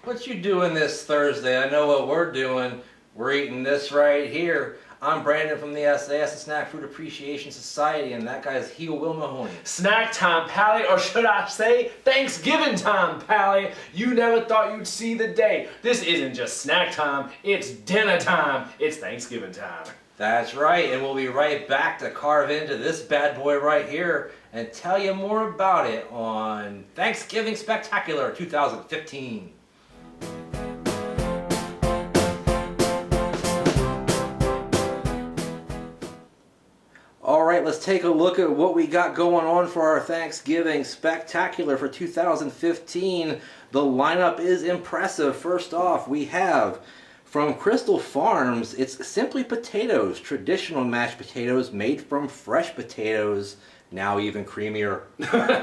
What you doing this Thursday? I know what we're doing. We're eating this right here. I'm Brandon from the sAs, the Snack Food Appreciation Society, and that guy's Will Mahoney. Snack time, Pally, or should I say Thanksgiving time, Pally. You never thought you'd see the day. This isn't just snack time, it's dinner time. It's Thanksgiving time. That's right, and we'll be right back to carve into this bad boy right here and tell you more about it on Thanksgiving Spectacular 2015. All right, let's take a look at what we got going on for our Thanksgiving Spectacular for 2015. The lineup is impressive. First off, we have from Crystal Farms, it's Simply Potatoes, traditional mashed potatoes made from fresh potatoes, now even creamier.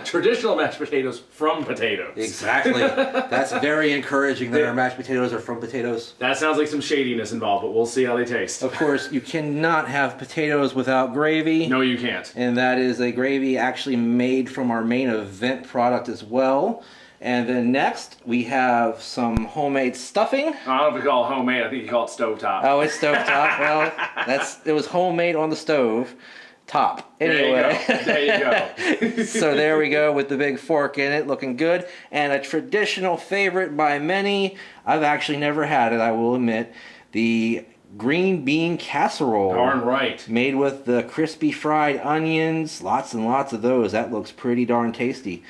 Traditional mashed potatoes from potatoes. Exactly. That's very encouraging that our mashed potatoes are from potatoes. That sounds like some shadiness involved, but we'll see how they taste. Of course, you cannot have potatoes without gravy. No, you can't. And that is a gravy actually made from our main event product as well. And then next, we have some homemade stuffing. I don't know if you call it homemade. I think you call it stovetop. Oh, it's stovetop. Well, it was homemade on the stove top. Anyway. There you go. So there we go with the big fork in it, looking good. And a traditional favorite by many. I've actually never had it, I will admit. The green bean casserole. Darn right. Made with the crispy fried onions. Lots and lots of those. That looks pretty darn tasty.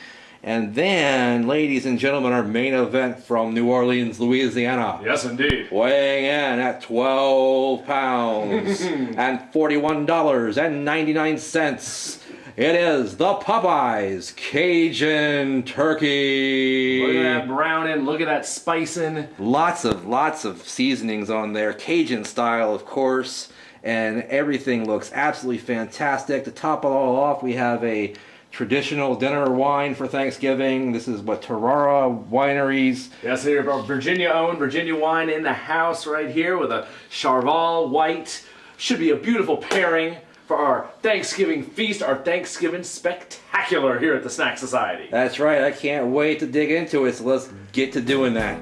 And then, ladies and gentlemen, our main event from New Orleans, Louisiana. Yes, indeed. Weighing in at 12 pounds and $41.99. It is the Popeyes Cajun Turkey. Look at that browning. Look at that spicing. Lots of seasonings on there. Cajun style, of course. And everything looks absolutely fantastic. To top it all off, we have a traditional dinner wine for Thanksgiving. This is what Tarara Wineries. Yes, here our Virginia-owned Virginia wine in the house right here with a Charval white. Should be a beautiful pairing for our Thanksgiving feast, our Thanksgiving Spectacular here at the Snack Society. That's right. I can't wait to dig into it, so let's get to doing that.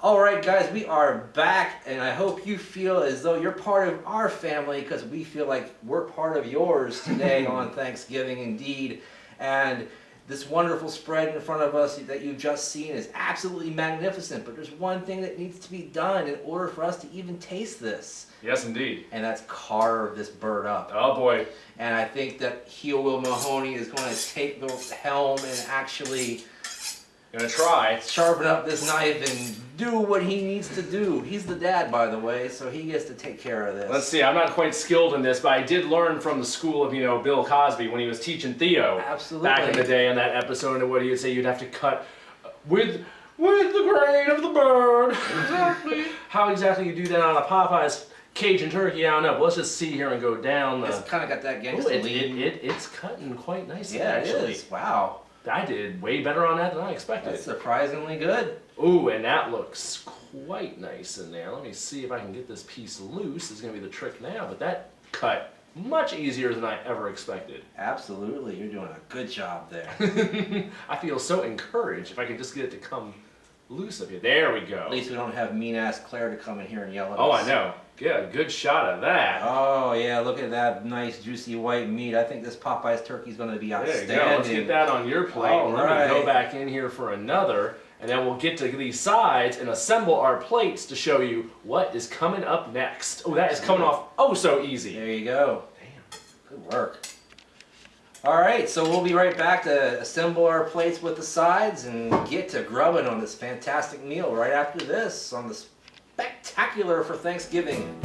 Alright guys, we are back, and I hope you feel as though you're part of our family, because we feel like we're part of yours today on Thanksgiving indeed. And this wonderful spread in front of us that you've just seen is absolutely magnificent, but there's one thing that needs to be done in order for us to even taste this. Yes, indeed. And that's carve this bird up. Oh boy. And I think that Will Mahoney is going to take the helm and actually Gonna try. sharpen up this knife and do what he needs to do. He's the dad, by the way, so he gets to take care of this. Let's see, I'm not quite skilled in this, but I did learn from the school of, Bill Cosby when he was teaching Theo. Absolutely. Back in the day on that episode, and what he would say, you'd have to cut with the grain of the bird. Exactly. How exactly you do that on a Popeyes Cajun Turkey, I don't know, but let's just see here and go down the... It's kind of got that gangsta lean. It's cutting quite nicely, Yeah, actually. it is. Wow. I did way better on that than I expected. That's surprisingly good. Ooh, and that looks quite nice in there. Let me see if I can get this piece loose. It's going to be the trick now, but that cut much easier than I ever expected. Absolutely. You're doing a good job there. I feel so encouraged if I could just get it to come loose of you. There we go. At least we don't have mean-ass Claire to come in here and yell at us. Oh, I know. Get a good shot of that. Oh, yeah, look at that nice, juicy white meat. I think this Popeyes turkey is going to be outstanding. There you go. Let's get that on your plate. All Let right. me go back in here for another, and then we'll get to these sides and assemble our plates to show you what is coming up next. Oh, that is coming off oh so easy. There you go. Damn. Good work. All right, so we'll be right back to assemble our plates with the sides and get to grubbing on this fantastic meal right after this on the Spectacular for Thanksgiving.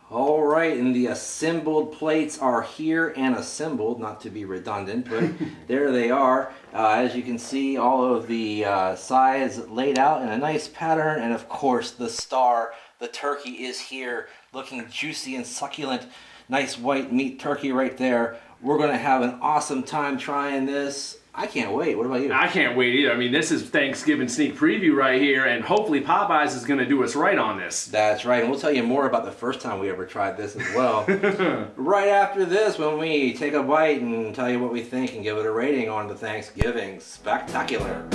All right, and the assembled plates are here and assembled, not to be redundant, but there they are. As you can see, all of the sides laid out in a nice pattern, and of course the star, the turkey, is here looking juicy and succulent. Nice white meat turkey right there. We're going to have an awesome time trying this. I can't wait. What about you? I can't wait either. I mean, this is Thanksgiving sneak preview right here, and hopefully Popeyes is going to do us right on this. That's right, and we'll tell you more about the first time we ever tried this as well. Right after this, when we take a bite and tell you what we think and give it a rating on the Thanksgiving Spectacular.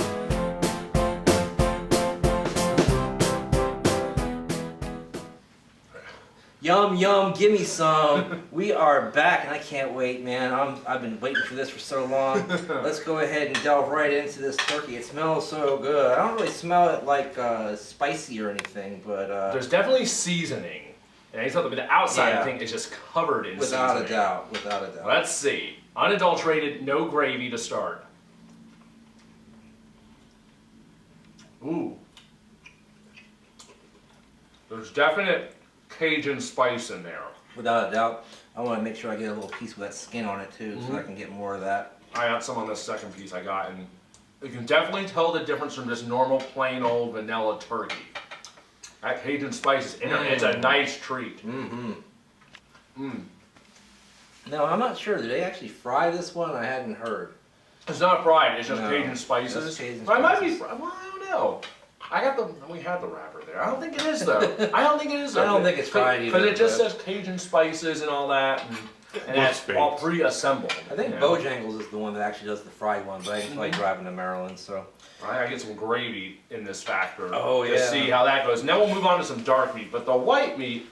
Yum, yum, give me some. We are back, and I can't wait, man. I've been waiting for this for so long. Let's go ahead and delve right into this turkey. It smells so good. I don't really smell it like spicy or anything, but... There's definitely seasoning. And it's not the outside thing is just covered in seasoning. Without a doubt, without a doubt. Let's see. Unadulterated, no gravy to start. Ooh. There's definite Cajun spice in there. Without a doubt. I want to make sure I get a little piece with that skin on it too, so I can get more of that. I got some on this second piece I got, and you can definitely tell the difference from just normal plain old vanilla turkey. That Cajun spice is in there. It's a nice treat. No, I'm not sure. Did they actually fry this one? I hadn't heard. It's not fried. It's just Cajun spices. Just Cajun But it might be spices. fried. Well, I don't know. We had the wrapper there. I don't think it is though. I don't think it is though. I don't think it's fried either. Because it just says Cajun spices and all that, and it's all pre-assembled. I think Bojangles is the one that actually does the fried one, but I didn't like driving to Maryland, so. I gotta get some gravy in this factor. Oh, to yeah. see how that goes. And then we'll move on to some dark meat. But the white meat,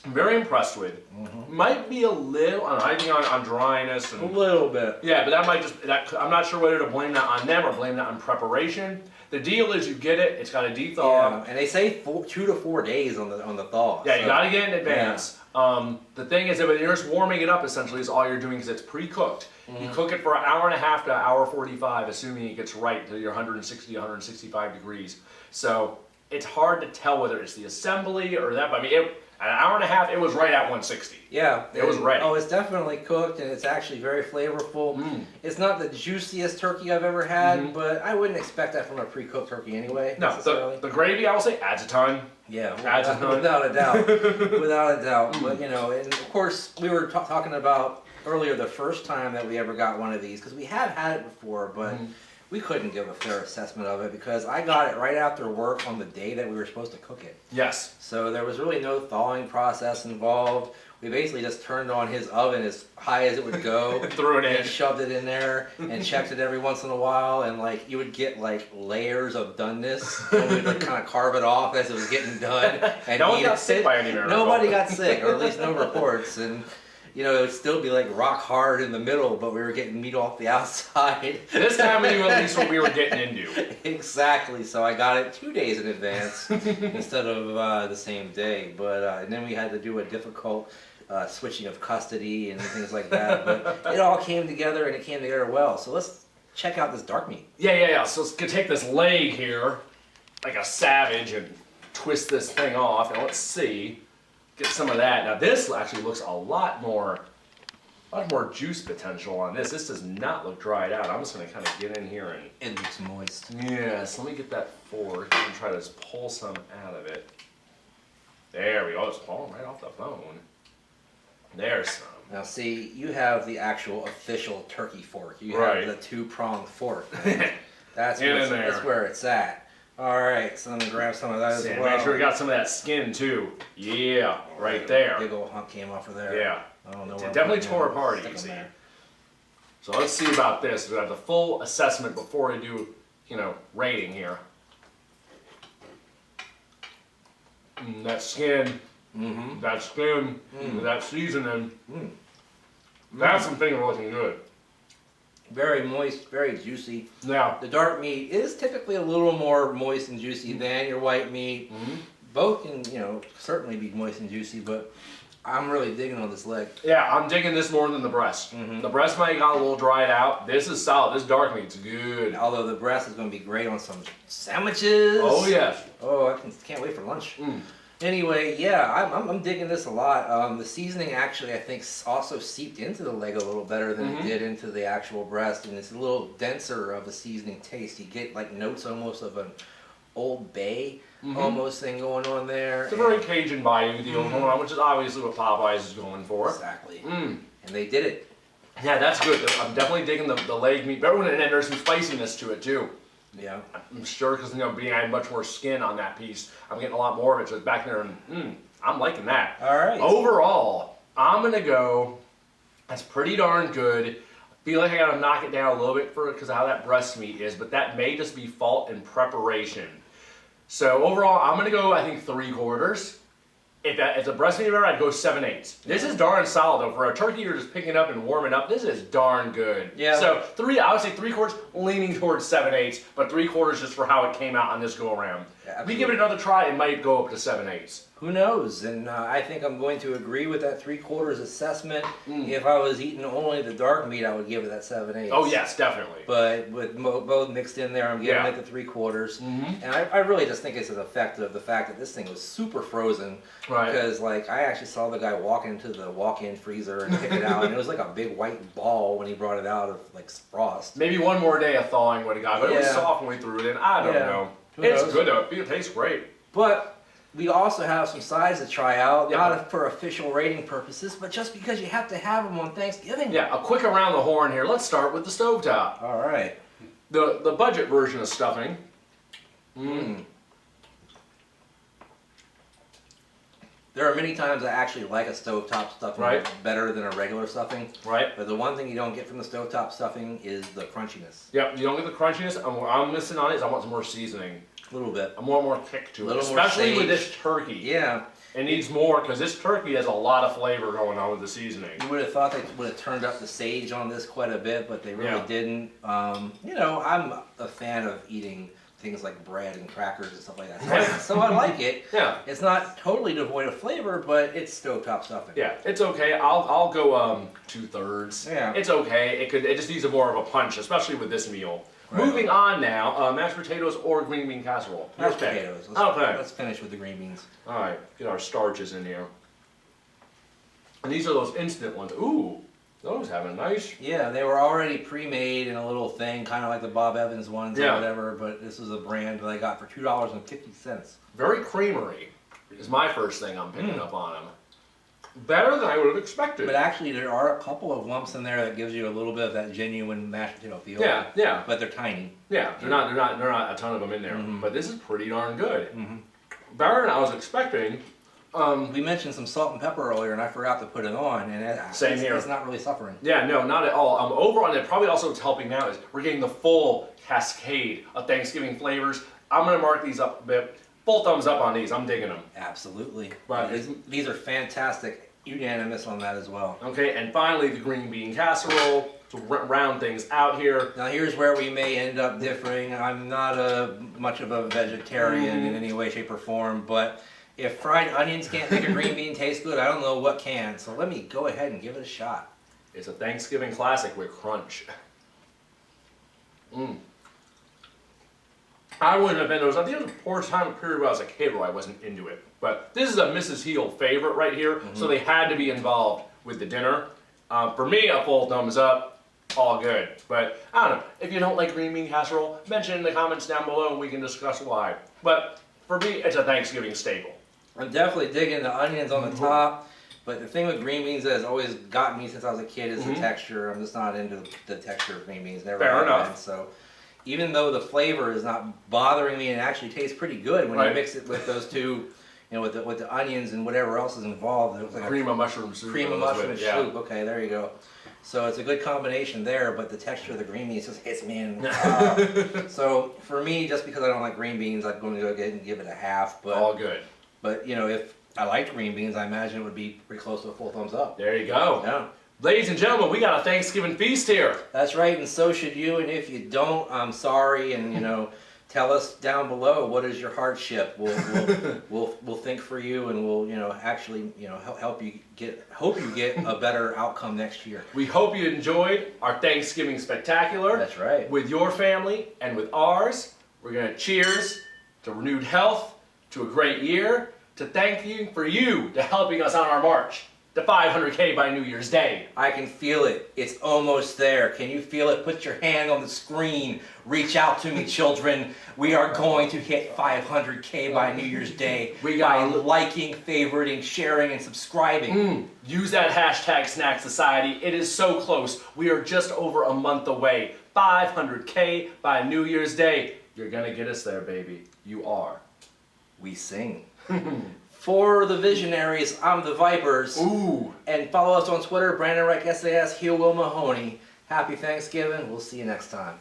I'm very impressed with. Might be a little, I think on dryness. And, A little bit. yeah, but that might just, I'm not sure whether to blame that on them or blame that on preparation. The deal is you get it, it's got to de-thaw. Yeah, and they say 2 to 4 days on the thaw. Yeah, so. you gotta get in advance. The thing is that when you're just warming it up, essentially, is all you're doing because it's pre-cooked. You cook it for an hour and a half to an hour 45, assuming it gets right to your 160, 165 degrees. So it's hard to tell whether it's the assembly or that. But I mean, an hour and a half, it was right at 160. Yeah. It was ready. Oh, it's definitely cooked, and it's actually very flavorful. It's not the juiciest turkey I've ever had, but I wouldn't expect that from a pre-cooked turkey anyway. No, the gravy, I will say, adds a ton. Yeah, Adds a ton. without a doubt. Without a doubt. But, you know, and of course, we were talking about earlier the first time that we ever got one of these, because we have had it before, but we couldn't give a fair assessment of it because I got it right after work on the day that we were supposed to cook it. Yes. So there was really no thawing process involved. We basically just turned on his oven as high as it would go. Threw it in. And shoved it in there and checked it every once in a while, and like you would get like layers of doneness, and we'd like kind of carve it off as it was getting done. And no one got sick by any miracle. Nobody got sick, or at least no reports. And you know, it would still be like rock hard in the middle, but we were getting meat off the outside. This time we knew at least what we were getting into. Exactly. So I got it 2 days in advance instead of the same day. But and then we had to do a difficult switching of custody and things like that. But it all came together, and it came together well. So let's check out this dark meat. Yeah. So let's take this leg here, like a savage, and twist this thing off, and let's see. Get some of that. Now this actually looks a lot more juice potential on this. This does not look dried out. I'm just going to kind of get in here and... It looks moist. Yes, let me get that fork and try to just pull some out of it. There we go. It's falling right off the phone. There's some. Now see, you have the actual official turkey fork. You Right. have the 2-pronged fork. That's Get in there. That's where it's at. All right, so I'm gonna grab some of that as well. Make sure we got some of that skin too. Yeah, right there. Big old hunk came off of there. Yeah. I don't know. It definitely tore apart easy. So let's see about this. We have the full assessment before we do, rating here. That skin, that seasoning. That's some finger looking good. Very moist, very juicy. Now, the dark meat is typically a little more moist and juicy than your white meat. Both can, certainly be moist and juicy, but I'm really digging on this leg. Yeah, I'm digging this more than the breast. The breast might got a little dried out. This is solid. This dark meat's good. Although the breast is going to be great on some sandwiches. Oh, yes. Oh, I can't wait for lunch. Anyway, yeah, I'm digging this a lot. The seasoning actually, I think, also seeped into the leg a little better than it did into the actual breast, and it's a little denser of a seasoning taste. You get like notes almost of an Old Bay almost thing going on there. It's a very Cajun bayou deal going on, which is obviously what Popeyes is going for. Exactly. And they did it. Yeah, that's good. I'm definitely digging the leg meat. And then there's some spiciness to it too. Yeah. I'm sure because being I had much more skin on that piece, I'm getting a lot more of it. So it's back there, and I'm liking that. All right. Overall, I'm gonna go. That's pretty darn good. I feel like I gotta knock it down a little bit because of how that breast meat is, but that may just be fault in preparation. So overall, I'm gonna go. I think 3/4. If it's a breast meat burger, I'd go 7/8. This is darn solid though. For a turkey you're just picking up and warming up, this is darn good. Yeah. So I would say 3/4, leaning towards 7/8, but 3/4 just for how it came out on this go around. Yeah, If we give it another try, it might go up to 7/8. Who knows? And I think I'm going to agree with that 3/4 assessment. If I was eating only the dark meat, I would give it that 7/8. Oh yes, definitely. But with both mixed in there, I'm giving it the 3/4. And I really just think it's an effect of the fact that this thing was super frozen. Right. Because like I actually saw the guy walk into the walk-in freezer and pick it out, and it was like a big white ball when he brought it out of like frost. Maybe one more day of thawing would have got, but it was soft when we threw it in. I don't know. It's good though. It tastes great. But we also have some sides to try out, not for official rating purposes, but just because you have to have them on Thanksgiving. Yeah, a quick around the horn here. Let's start with the stovetop. All right. The budget version of stuffing. There are many times I actually like a stovetop stuffing better than a regular stuffing. Right. But the one thing you don't get from the stovetop stuffing is the crunchiness. Yep, you don't get the crunchiness. What I'm missing on it is I want some more seasoning. A little bit. I want more kick to it, More especially sage. with this turkey. Yeah. It needs more because this turkey has a lot of flavor going on with the seasoning. You would have thought they would have turned up the sage on this quite a bit, but they really didn't. You know, I'm a fan of eating things like bread and crackers and stuff like that. So I like it. Yeah. It's not totally devoid of flavor, but it's stovetop stuffing. Yeah, it's okay. I'll go 2/3. Yeah. It's okay. It just needs more of a punch, especially with this meal. Right. Moving on now, mashed potatoes or green bean casserole. Mashed potatoes. Let's finish with the green beans. All right, get our starches in here. And these are those instant ones. Ooh, those have a nice. Yeah, they were already pre-made in a little thing, kind of like the Bob Evans ones or whatever. But this is a brand that I got for $2.50. Very creamery is my first thing I'm picking up on them. Better than I would have expected. But actually, there are a couple of lumps in there that gives you a little bit of that genuine mashed potato feel. Yeah, yeah. But they're tiny. Yeah, they're not a ton of them in there. But this is pretty darn good. Better than I was expecting. We mentioned some salt and pepper earlier, and I forgot to put it on, and Same here. It's not really suffering. Yeah, no, not at all. Overall, and it probably also what's helping now is we're getting the full cascade of Thanksgiving flavors. I'm gonna mark these up a bit. Full thumbs up on these. I'm digging them. Absolutely. But these are fantastic. Unanimous on that as well. Okay, and finally the green bean casserole to round things out here. Now here's where we may end up differing. I'm not much of a vegetarian in any way, shape, or form, but if fried onions can't make a green bean taste good, I don't know what can. So let me go ahead and give it a shot. It's a Thanksgiving classic with crunch. I wouldn't have been, I think it was a poor time period when I was a kid where I wasn't into it. But this is a Mrs. Heel favorite right here, so they had to be involved with the dinner. For me, a full thumbs up, all good. But I don't know, if you don't like green bean casserole, mention in the comments down below and we can discuss why. But for me, it's a Thanksgiving staple. I'm definitely digging the onions on the top, but the thing with green beans that has always gotten me since I was a kid is the texture. I'm just not into the texture of green beans. Never Fair enough. been. So even though the flavor is not bothering me and actually tastes pretty good when you mix it with those two, you know, with the onions and whatever else is involved. It looks like Cream of mushroom soup. cream of mushroom soup. Okay, there you go. So it's a good combination there, but the texture of the green beans just hits me in. So for me, just because I don't like green beans, I'm going to go ahead and give it a half. But all good. But you know, if I liked green beans, I imagine it would be pretty close to a full thumbs up. There you go. Yeah. Ladies and gentlemen, we got a Thanksgiving feast here. That's right, and so should you. And if you don't, I'm sorry. And you know, tell us down below what is your hardship. We'll think for you, and we'll actually hope you get a better outcome next year. We hope you enjoyed our Thanksgiving spectacular. That's right. With your family and with ours. We're gonna cheers to renewed health, to a great year, to thank you for you to helping us on our march to 500K by New Year's Day. I can feel it. It's almost there. Can you feel it? Put your hand on the screen. Reach out to me, children. We are going to hit 500K by New Year's Day by liking, favoriting, sharing, and subscribing. Use that hashtag Snack Society. It is so close. We are just over a month away. 500K by New Year's Day. You're gonna get us there, baby. You are. We sing. For the Visionaries, I'm the Vipers. Ooh. And follow us on Twitter, Brandon Reich, sAs, Heel Will Mahoney. Happy Thanksgiving. We'll see you next time.